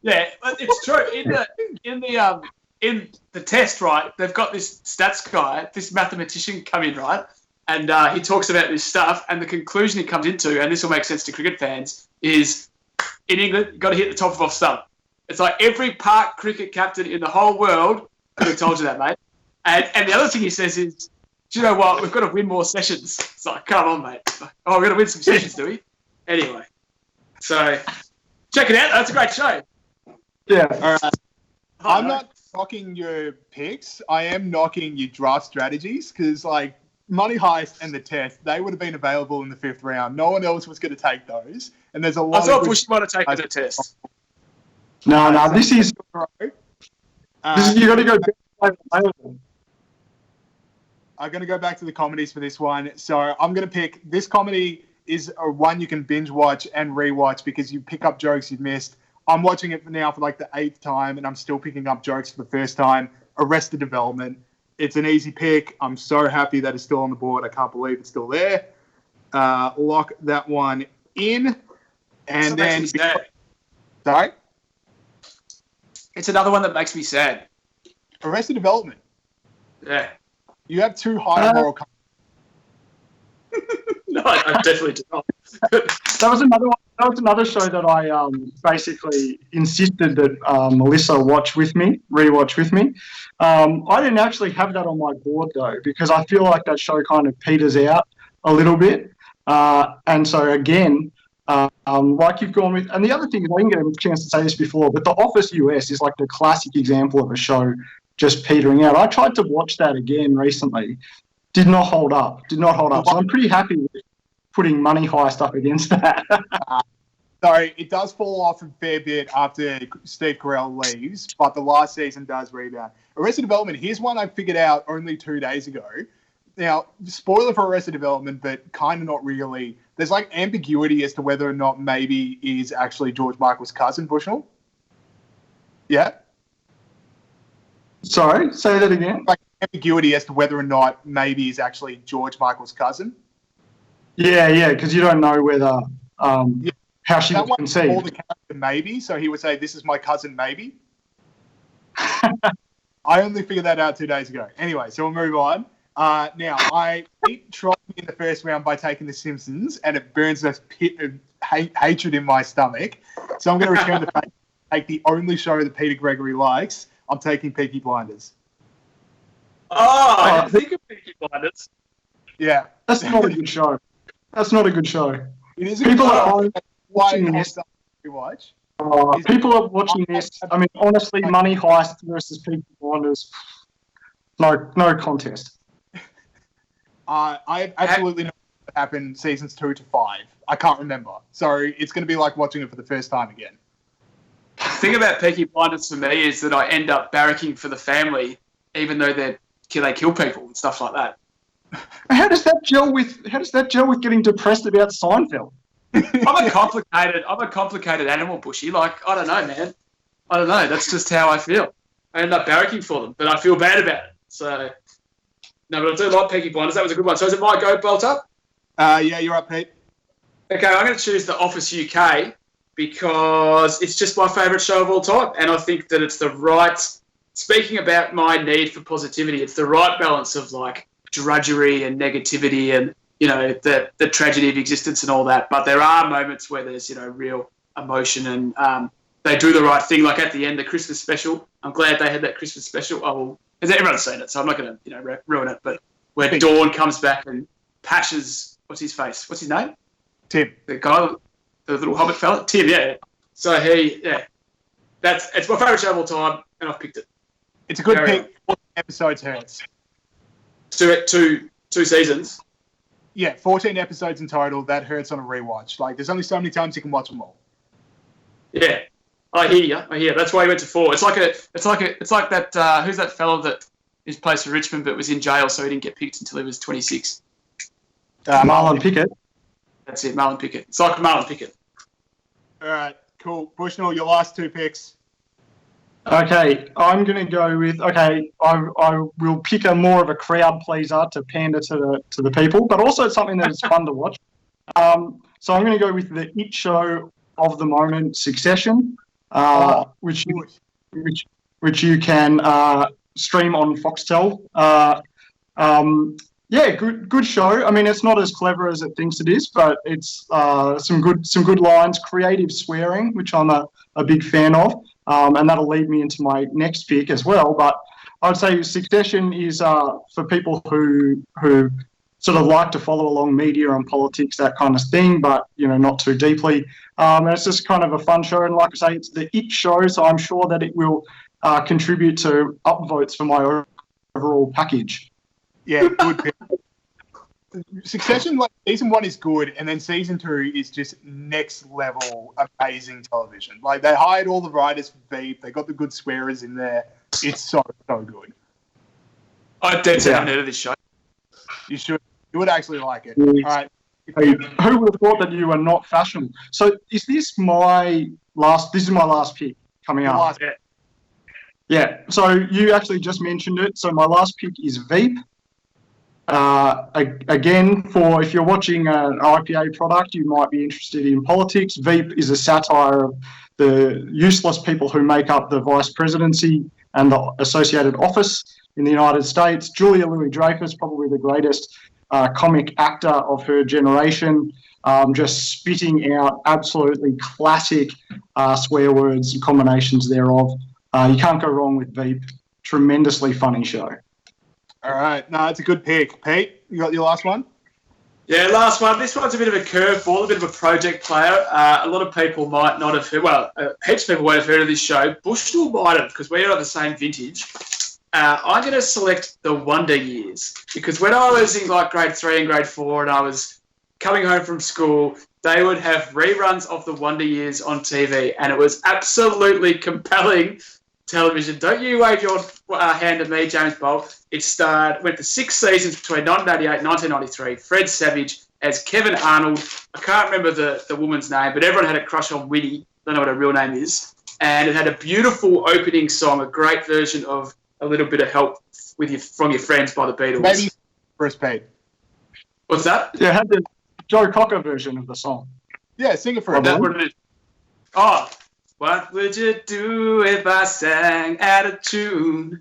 Yeah, it's true. In the test, right, they've got this stats guy, this mathematician come in, right, and he talks about this stuff, and the conclusion he comes into, and this will make sense to cricket fans, is in England, you've got to hit the top of off stump. It's like every park cricket captain in the whole world could have told you that, mate. And the other thing he says is, do you know what, we've got to win more sessions. It's like, come on, mate. Oh, we've got to win some sessions, do we? Anyway, so check it out. That's a great show. Yeah. All right. I'm not knocking your picks. I am knocking your draft strategies because, like, Money Heist and The Test, they would have been available in the fifth round. No one else was going to take those. And there's a lot I thought Bush might have taken The Test. No, this is... you got to go back. I'm going to go back to the comedies for this one. So I'm going to pick... This comedy is a one you can binge watch and rewatch because you pick up jokes you've missed. I'm watching it now for like the 8th time, and I'm still picking up jokes for the first time. Arrested Development. It's an easy pick. I'm so happy that it's still on the board. I can't believe it's still there. Lock that one in. And then... Sorry? It's another one that makes me sad. Arrested Development. Yeah. You have too high a moral... No, I definitely do not. That was another one. That was another show that I basically insisted that Melissa rewatch with me. I didn't actually have that on my board though because I feel like that show kind of peters out a little bit. And so again, like you've gone with, and the other thing is I didn't get a chance to say this before, but The Office US is like the classic example of a show just petering out. I tried to watch that again recently. Did not hold up. So I'm pretty happy with putting Money Heist up against that. Sorry, it does fall off a fair bit after Steve Carell leaves, but the last season does rebound. Arrested Development, here's one I figured out only 2 days ago. Now, spoiler for Arrested Development, but kind of not really. There's like ambiguity as to whether or not maybe is actually George Michael's cousin, Bushnell. Yeah? Sorry, say that again. Like ambiguity as to whether or not maybe is actually George Michael's cousin. Yeah, because you don't know whether how she was conceived. Call the character maybe, so he would say, "This is my cousin, maybe." I only figured that out 2 days ago. Anyway, so we'll move on. Now, I beat Troy in the first round by taking The Simpsons, and it burns this pit of hatred in my stomach. So I'm going to return the favor take the only show that Peter Gregory likes. I'm taking Peaky Blinders. Oh, I didn't think of Peaky Blinders. Yeah. That's not a good show. That's not a good show. It is a People good at show. home Why watching not this. something we watch? People are watching this. I mean, honestly, Money Heist versus Peaky Blinders. No contest. I absolutely know what happened seasons 2 to 5. I can't remember. So it's going to be like watching it for the first time again. The thing about Peaky Blinders for me is that I end up barracking for the family, even though they kill people and stuff like that. How does that gel with getting depressed about Seinfeld? I'm a complicated animal, Bushy. Like, I don't know, man. I don't know. That's just how I feel. I end up barracking for them, but I feel bad about it. So, no, but I do like Peaky Blinders. That was a good one. So is it my go, Bolt Up? Yeah, you're up, Pete. Okay, I'm going to choose The Office UK because it's just my favourite show of all time. And I think that it's the right, speaking about my need for positivity, it's the right balance of like drudgery and negativity and, you know, the tragedy of existence and all that. But there are moments where there's, you know, real emotion and they do the right thing. Like at the end, the Christmas special. I'm glad they had that Christmas special. Oh, because everyone's seen it, so I'm not going to, you know, ruin it. But where Dawn comes back and Pasha's, what's his face? What's his name? Tim. The guy, the little hobbit fella? Tim, yeah. So it's my favourite show of all time, and I've picked it. It's a good pick. 14 episodes hurts. Two seasons. Yeah, 14 episodes in total. That hurts on a rewatch. Like, there's only so many times you can watch them all. Yeah, I hear you. That's why he went to 4. It's like that. Who's that fellow that is plays for Richmond but was in jail, so he didn't get picked until he was 26? Marlon Pickett. That's it, Marlon Pickett. It's like Marlon Pickett. All right, cool. Bushnell, your last 2 picks. Okay, I'm going to go with. Okay, I will pick a more of a crowd pleaser to pander to the people, but also something that is fun to watch. So I'm going to go with the it show of the moment, Succession, which you can stream on Foxtel. Yeah, good show. I mean, it's not as clever as it thinks it is, but it's some good lines, creative swearing, which I'm a big fan of, and that'll lead me into my next pick as well. But I would say Succession is for people who sort of like to follow along media and politics, that kind of thing, but you know, not too deeply. And it's just kind of a fun show, and like I say, it's the it show, so I'm sure that it will contribute to upvotes for my overall package. Yeah, good pick. Succession, like season 1 is good, and then season 2 is just next level amazing television. Like they hired all the writers for Veep, they got the good swearers in there. It's so good. I dead set on this show. You should. You would actually like it. Yes. All right. Who would have thought that you were not fashionable? So is this my last? This is my last pick coming up. Yeah. So you actually just mentioned it. So my last pick is Veep. Again, for if you're watching an IPA product, you might be interested in politics. Veep is a satire of the useless people who make up the vice presidency and the associated office in the United States. Julia Louis-Dreyfus, probably the greatest comic actor of her generation, just spitting out absolutely classic swear words and combinations thereof. You can't go wrong with Veep. Tremendously funny show. All right. No, it's a good pick. Pete, you got your last one? Yeah, last one. This one's a bit of a curveball, a bit of a project player. A lot of people might not have heard, heaps of people won't have heard of this show. Bushnell might have, because we're of the same vintage. I'm going to select The Wonder Years, because when I was in like grade 3 and grade 4 and I was coming home from school, they would have reruns of The Wonder Years on TV, and it was absolutely compelling television. Don't you wave your hand at me, James Bolt. It went to 6 seasons between 1988 and 1993. Fred Savage as Kevin Arnold. I can't remember the woman's name, but everyone had a crush on Winnie. Don't know what her real name is. And it had a beautiful opening song, a great version of A Little Bit of Help from Your Friends by the Beatles. Maybe first Pete. What's that? Yeah, it had the Joe Cocker version of the song. Yeah, sing it for us. That's what it is. Oh, what would you do if I sang out of tune?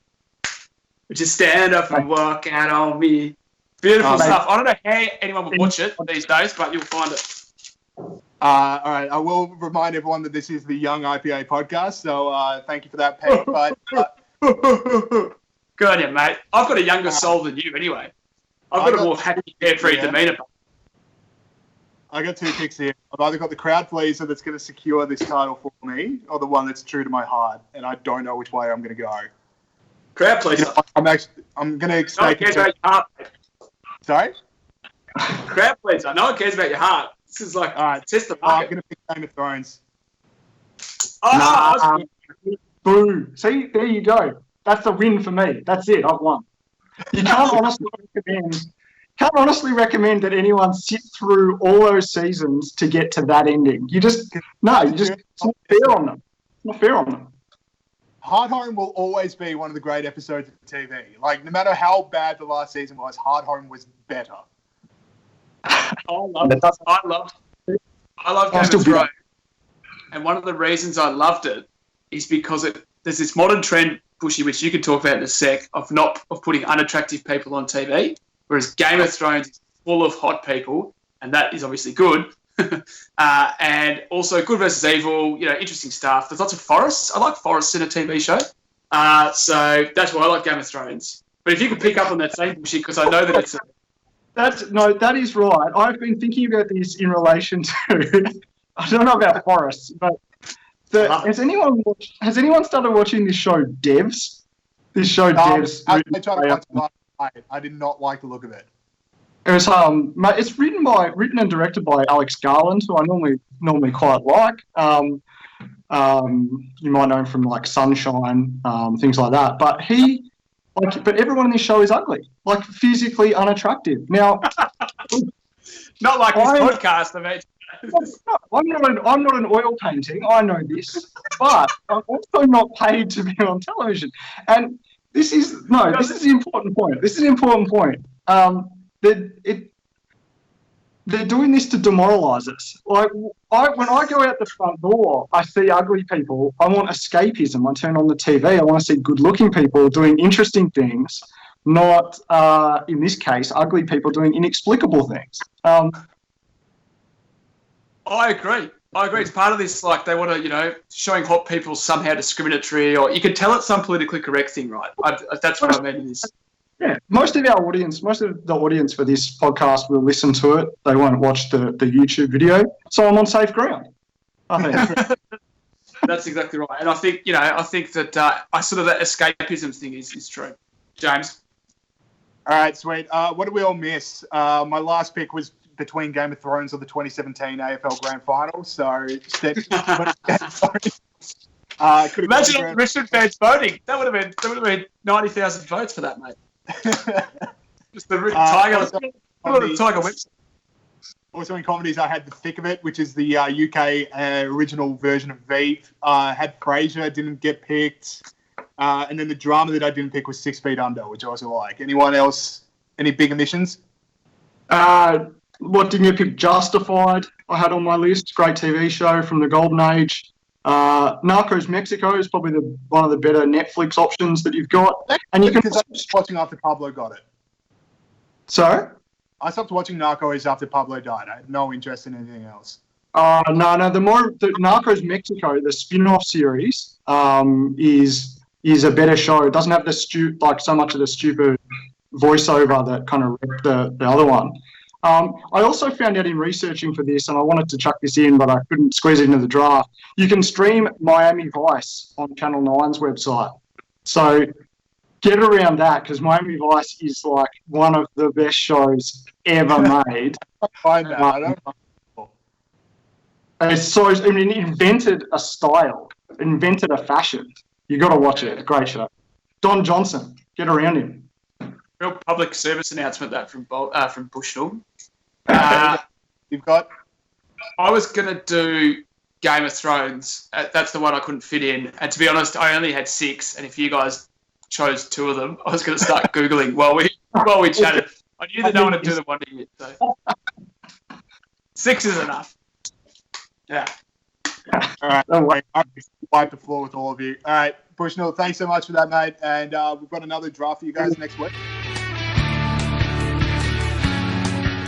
Would you stand up and walk out on me? Beautiful stuff. I don't know how anyone would watch it these days, but you'll find it. All right, I will remind everyone that this is the Young IPA podcast, so thank you for that, Pete. But Good on you, mate. I've got a younger soul than you anyway. I've got a more happy, carefree demeanour. I got two picks here. I've either got the crowd pleaser that's going to secure this title for me, or the one that's true to my heart, and I don't know which way I'm going to go. Crowd pleaser. I'm going to expect. No one cares about your heart, mate. Sorry? Crowd pleaser. No one cares about your heart. This is like, test the I'm market. going to pick Game of Thrones. Boo. See, there you go. That's a win for me. That's it. I've won. You can't honestly recommend that anyone sit through all those seasons to get to that ending. It's not fair on them. It's not fair on them. Hard Home will always be one of the great episodes of TV. Like, no matter how bad the last season was, Hard Home was better. I love Game of Thrones. And one of the reasons I loved it is because there's this modern trend, Bushy, which you can talk about in a sec, of putting unattractive people on TV, whereas Game of Thrones is full of hot people, and that is obviously good. And also good versus evil, interesting stuff. There's lots of forests. I like forests in a TV show. So that's why I like Game of Thrones. But if you could pick up on that same Bushy, because I know that it's... that is right. I've been thinking about this in relation to... I don't know about forests, but has anyone started watching this show, Devs? This show, Devs. I tried to watch it last night. I did not like the look of it. It was it's written and directed by Alex Garland, who I normally quite like. You might know him from like Sunshine, things like that. But but everyone in this show is ugly, like physically unattractive. Now, not like this podcast, mate. I'm not an oil painting. I know this, but I'm also not paid to be on television. And this is the important point. This is an important point. They're doing this to demoralise us. Like when I go out the front door, I see ugly people. I want escapism. I turn on the TV. I want to see good-looking people doing interesting things, not in this case, ugly people doing inexplicable things. I agree. It's part of this, like, they want to, showing hot people somehow discriminatory, or you can tell it's some politically correct thing, right? That's what I mean in this. Yeah, most of the audience for this podcast will listen to it. They won't watch the YouTube video. So I'm on safe ground, I think. That's exactly right. And I think, that that escapism thing is true. James? All right, sweet. What did we all miss? My last pick was between Game of Thrones or the 2017 AFL Grand Final. So, imagine all the Richmond fans voting. That would have been 90,000 votes for that, mate. Just the Tiger website. Also in comedies, I had The Thick of It, which is the UK original version of Veep. Had Frasier, didn't get picked. And then the drama that I didn't pick was 6 Feet Under, which I also like. Anyone else? Any big omissions? What didn't you pick? Justified, I had on my list. Great TV show from the golden age. Narcos Mexico is probably one of the better Netflix options that you've got. And you can because I was watching after Pablo got it. Sorry? I stopped watching Narcos after Pablo died. I had no interest in anything else. No. The Narcos Mexico, the spin-off series, is a better show. It doesn't have so much of the stupid voiceover that kind of wrecked the other one. I also found out in researching for this, and I wanted to chuck this in, but I couldn't squeeze it into the draft. You can stream Miami Vice on Channel 9's website. So get around that, because Miami Vice is like one of the best shows ever made. I don't It invented a style, invented a fashion. You got to watch it. It's a great show. Don Johnson, get around him. Real public service announcement that from Bushnell. You've got. I was gonna do Game of Thrones. That's the one I couldn't fit in. And to be honest, I only had 6. And if you guys chose 2 of them, I was gonna start googling while we chatted. I knew that no one would do the one to you. So 6 is enough. Yeah. All right. I'll wipe the floor with all of you. All right, Bushnell, thanks so much for that, mate. And we've got another draft for you guys next week.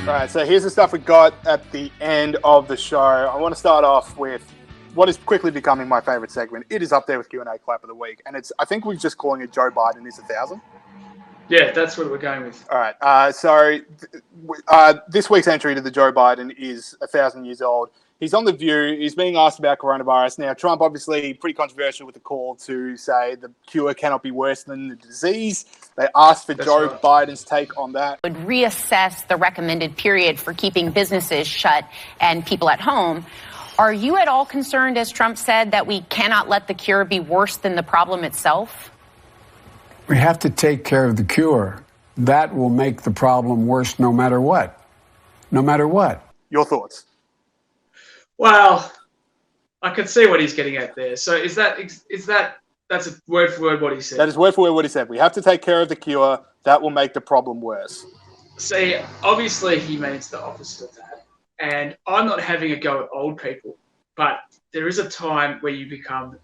All right, so here's the stuff we got at the end of the show. I want to start off with what is quickly becoming my favorite segment. It is up there with Q&A clap of the week, and I think we're just calling it Joe Biden is 1,000. Yeah, that's what we're going with. All right, so this week's entry to the Joe Biden is 1,000 years old. He's on The View. He's being asked about coronavirus. Now, Trump obviously pretty controversial with the call to say the cure cannot be worse than the disease. They asked for Joe Biden's take on that. Would reassess the recommended period for keeping businesses shut and people at home. Are you at all concerned, as Trump said, that we cannot let the cure be worse than the problem itself? We have to take care of the cure. That will make the problem worse no matter what. No matter what. Your thoughts? Well, I can see what he's getting at there. So that's a word for word what he said? That is word for word what he said. We have to take care of the cure. That will make the problem worse. See, obviously he means the opposite of that. And I'm not having a go at old people, but there is a time where you become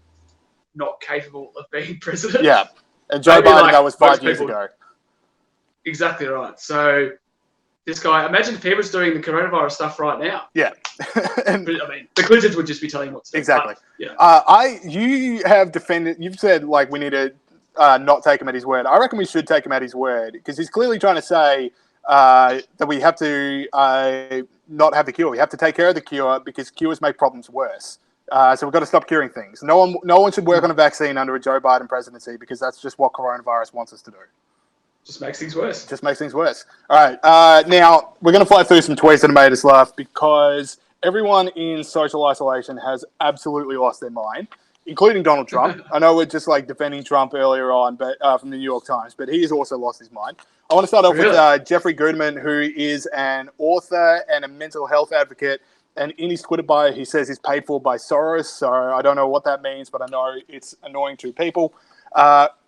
not capable of being president. Yeah. And Joe Biden, that was 5 years ago. Exactly right. So this guy, imagine if he was doing the coronavirus stuff right now. Yeah. And, I mean, the Clintons would just be telling him what to do. Exactly. But, you have defended, you've said, like, we need to not take him at his word. I reckon we should take him at his word because he's clearly trying to say that we have to not have the cure. We have to take care of the cure because cures make problems worse. So we've got to stop curing things. No one should work on a vaccine under a Joe Biden presidency because that's just what coronavirus wants us to do. Just makes things worse. Just makes things worse. All right. Now, we're going to fly through some tweets that have made us laugh because everyone in social isolation has absolutely lost their mind, including Donald Trump. I know we're just like defending Trump earlier on, but from the New York Times, but he has also lost his mind. I want to start off with Jeffrey Goodman, who is an author and a mental health advocate. And in his Twitter bio, he says he's paid for by Soros. So I don't know what that means, but I know it's annoying to people.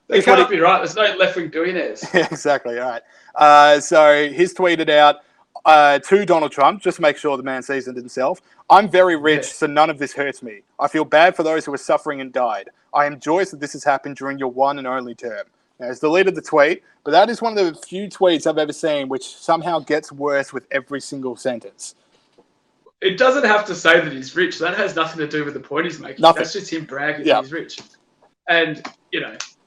It can't be right. There's no left-wing billionaires. Yeah, exactly. All right. So he's tweeted out to Donald Trump, just to make sure the man seasoned himself. I'm very rich, so none of this hurts me. I feel bad for those who are suffering and died. I am joyous that this has happened during your one and only term. Now, it's deleted the tweet, but that is one of the few tweets I've ever seen which somehow gets worse with every single sentence. It doesn't have to say that he's rich. That has nothing to do with the point he's making. Nothing. That's just him bragging that he's rich. And,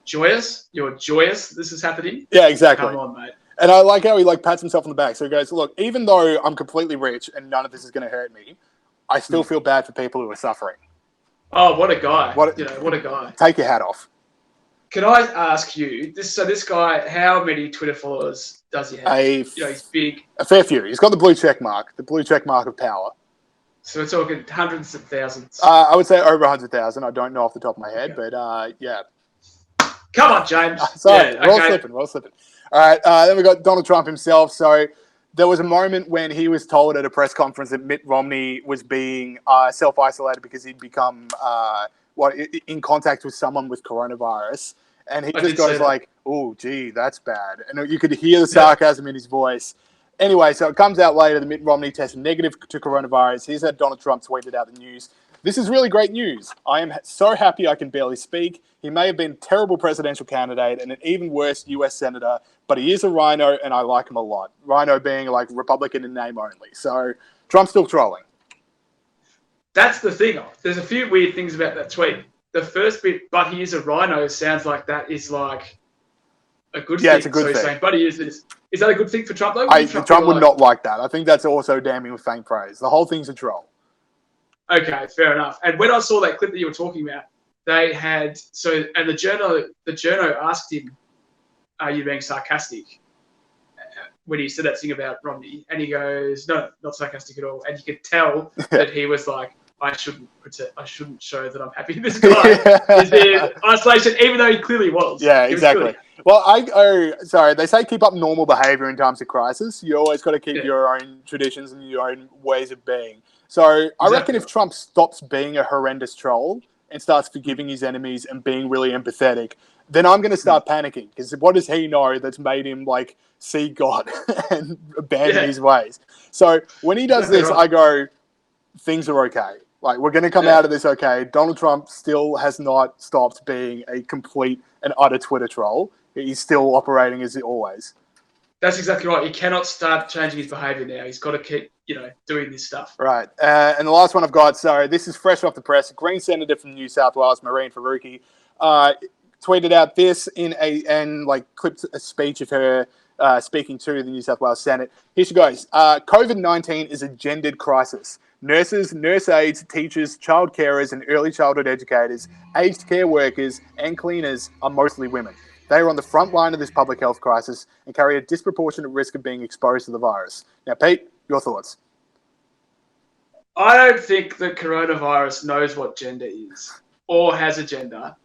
joyous. You're joyous this is happening. Yeah, exactly. Come on, mate. And I like how he pats himself on the back. So he goes, look, even though I'm completely rich and none of this is going to hurt me, I still feel bad for people who are suffering. Oh, what a guy. What a guy. Take your hat off. Can I ask you, this guy, how many Twitter followers does he have? He's big. A fair few. He's got the blue check mark of power. So we're talking hundreds of thousands. I would say over 100,000. I don't know off the top of my head, but yeah. Come on, James. Sorry, we're all slipping. All right, then we got Donald Trump himself. So there was a moment when he was told at a press conference that Mitt Romney was being self-isolated because he'd become in contact with someone with coronavirus. And he just goes like, oh, gee, that's bad. And you could hear the sarcasm in his voice. Anyway, so it comes out later that Mitt Romney tested negative to coronavirus. Here's how Donald Trump tweeted out the news. This is really great news. I am so happy I can barely speak. He may have been a terrible presidential candidate and an even worse U.S. senator, but he is a rhino and I like him a lot. Rhino being like Republican in name only. So Trump's still trolling. That's the thing. There's a few weird things about that tweet. The first bit, but he is a rhino, sounds like that is like a good thing. Yeah, it's a good thing. He's saying, but he is this. Is that a good thing for Trump, though? Trump would not like that. I think that's also damning with faint praise. The whole thing's a troll. Okay, fair enough. And when I saw that clip that you were talking about, they had and the journo asked him, "Are you being sarcastic?" When he said that thing about Romney, and he goes, "No, not sarcastic at all." And you could tell that he was like, "I shouldn't show that I'm happy this guy is in isolation," even though he clearly was. Yeah, exactly. Well, they say keep up normal behavior in times of crisis. You always got to keep your own traditions and your own ways of being. So I reckon if Trump stops being a horrendous troll and starts forgiving his enemies and being really empathetic, then I'm going to start panicking because what does he know that's made him see God and abandon his ways? So when he does this, I go, things are okay. We're going to come out of this okay. Donald Trump still has not stopped being a complete and utter Twitter troll. He's still operating as always. That's exactly right. He cannot start changing his behaviour now. He's got to keep, doing this stuff. Right. And the last one I've got, so this is fresh off the press. A Green Senator from New South Wales, Maureen Faruqi, tweeted out this clipped a speech of her speaking to the New South Wales Senate. Here she goes. COVID-19 is a gendered crisis. Nurses, nurse aides, teachers, child carers, and early childhood educators, aged care workers, and cleaners are mostly women. They are on the front line of this public health crisis and carry a disproportionate risk of being exposed to the virus. Now, Pete, your thoughts? I don't think that coronavirus knows what gender is or has a gender.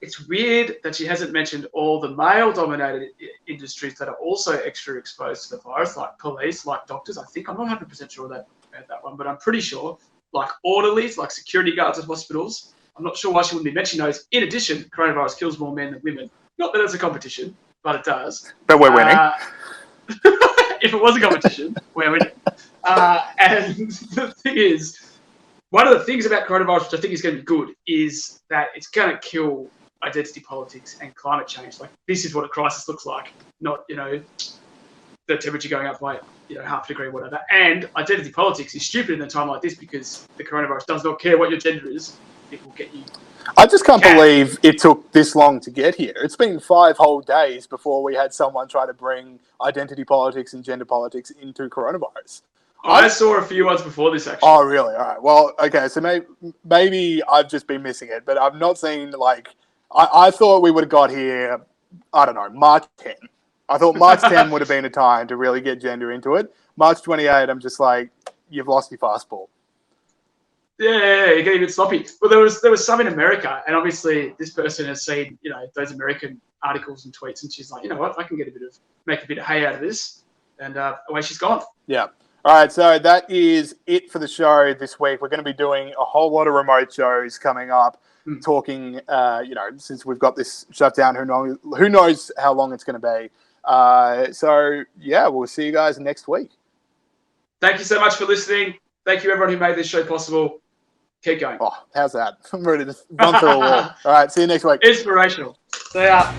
It's weird that she hasn't mentioned all the male-dominated industries that are also extra exposed to the virus, like police, like doctors. I'm not 100% sure about that one, but I'm pretty sure, like orderlies, like security guards at hospitals. I'm not sure why she wouldn't be mentioning those. In addition, coronavirus kills more men than women. Not that it's a competition, but it does. But we're winning. If it was a competition, we're winning. And the thing is, one of the things about coronavirus, which I think is going to be good, is that it's going to kill identity politics and climate change. Like, this is what a crisis looks like, not, the temperature going up by, half a degree, whatever. And identity politics is stupid in a time like this because the coronavirus does not care what your gender is. It will get you. I just can't believe it took this long to get here. It's been 5 whole days before we had someone try to bring identity politics and gender politics into coronavirus. I saw a few ones before this, actually. Oh, really? All right. Well, okay. So maybe I've just been missing it, but I've not seen, I thought we would have got here, I don't know, March 10. I thought March 10 would have been a time to really get gender into it. March 28, I'm just like, you've lost your fastball. Yeah, you're getting a bit sloppy. Well, there was some in America, and obviously this person has seen, those American articles and tweets, and she's like, you know what, I can make a bit of hay out of this, and away she's gone. Yeah. All right, so that is it for the show this week. We're going to be doing a whole lot of remote shows coming up, talking, since we've got this shutdown, who knows how long it's going to be. So, yeah, we'll see you guys next week. Thank you so much for listening. Thank you, everyone who made this show possible. Keep going. Oh, how's that? I'm ready to run through a wall. All right, see you next week. Inspirational. See ya.